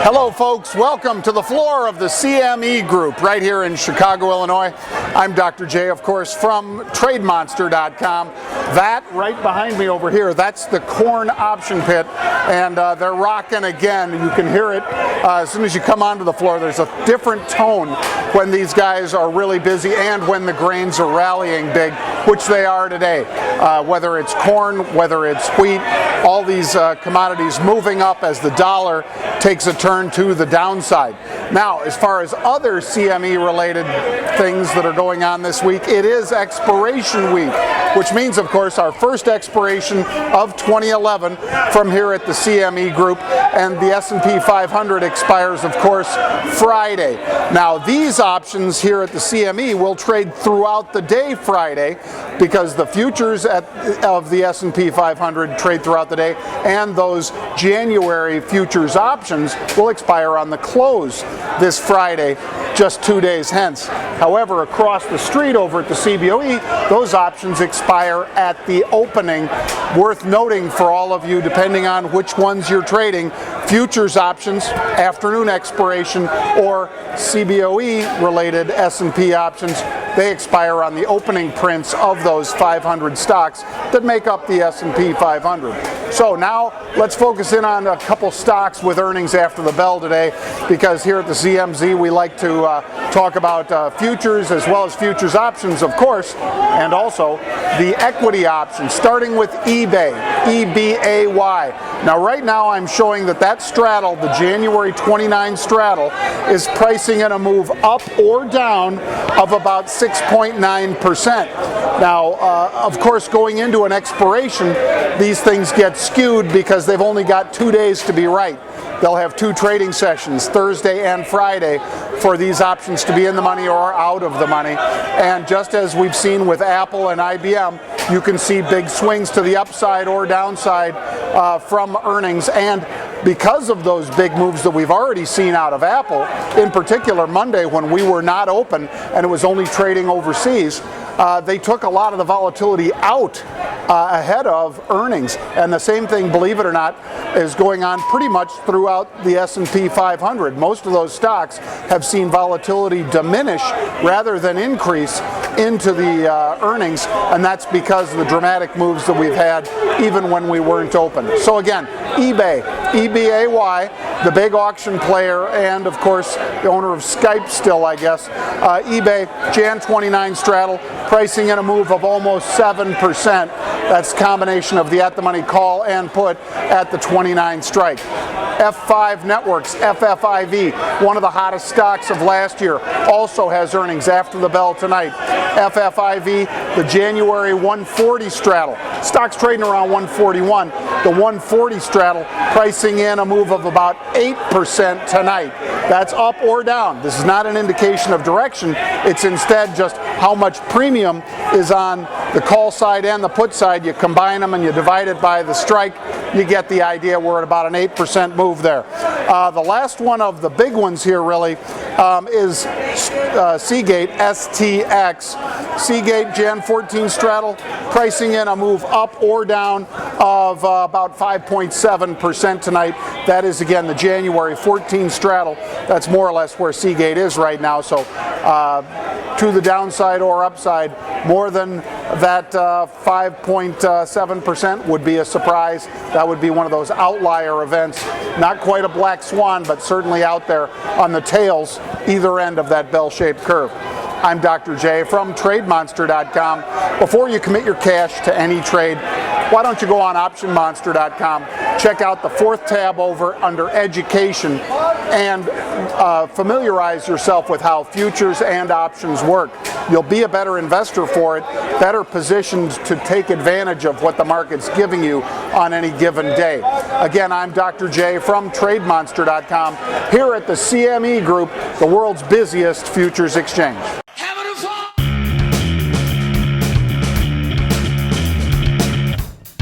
Hello folks, welcome to the floor of the CME Group right here in Chicago, Illinois. I'm Dr. J, of course, from Trademonster.com. That right behind me over here, that's the corn option pit, and they're rocking again. You can hear it as soon as you come onto the floor. There's a different tone when these guys are really busy and when the grains are rallying big, which they are today. Whether it's corn, whether it's wheat, all these commodities moving up as the dollar takes a turn to the downside. Now, as far as other CME related things that are going on this week, it is expiration week, which means, of course, our first expiration of 2011 from here at the CME Group, and the S&P 500 expires, of course, Friday. Now, these options here at the CME will trade throughout the day Friday, because the futures of the S&P 500 trade throughout the day, and those January futures options will expire on the close this Friday, just 2 days hence. However, across the street over at the CBOE, those options expire at the opening. Worth noting for all of you, depending on which ones you're trading, futures options, afternoon expiration, or CBOE related S&P options, they expire on the opening prints of those 500 stocks that make up the S&P 500. So now let's focus in on a couple stocks with earnings after the bell today, because here at the CMZ we like to talk about futures as well as futures options, of course, and also the equity options, starting with eBay, EBAY. Now right now I'm showing that straddle, the January 29 straddle, is pricing in a move up or down of about 6.9%. Now, of course, going into an expiration, these things get skewed because they've only got 2 days to be right. They'll have 2 trading sessions, Thursday and Friday, for these options to be in the money or out of the money. And just as we've seen with Apple and IBM, you can see big swings to the upside or downside from earnings. And because of those big moves that we've already seen out of Apple, in particular Monday when we were not open and it was only trading overseas, they took a lot of the volatility out ahead of earnings. And the same thing, believe it or not, is going on pretty much throughout the S&P 500. Most of those stocks have seen volatility diminish rather than increase into the earnings, and that's because of the dramatic moves that we've had even when we weren't open. So again, eBay, EBAY, the big auction player, and of course the owner of Skype still, I guess. eBay, Jan 29 straddle, pricing in a move of almost 7%. That's a combination of the at-the-money call and put at the 29 strike. F5 Networks, FFIV, one of the hottest stocks of last year, also has earnings after the bell tonight. FFIV, the January 140 straddle. Stock's trading around 141. The 140 straddle pricing in a move of about 8% tonight. That's up or down. This is not an indication of direction. It's instead just how much premium is on the call side and the put side. You combine them and you divide it by the strike. You get the idea. We're at about an 8% move there. The last one of the big ones here really is Seagate, STX. Seagate Jan 14 straddle, pricing in a move up or down of about 5.7% tonight. That is, again, the January 14 straddle. That's more or less where Seagate is right now. So to the downside or upside, more than that 5.7% would be a surprise. That would be one of those outlier events. Not quite a black swan, but certainly out there on the tails, either end of that bell-shaped curve. I'm Dr. J from Trademonster.com. Before you commit your cash to any trade, why don't you go on OptionMonster.com, check out the 4th tab over under Education, and familiarize yourself with how futures and options work. You'll be a better investor for it, better positioned to take advantage of what the market's giving you on any given day. Again, I'm Dr. J from Trademonster.com, here at the CME Group, the world's busiest futures exchange.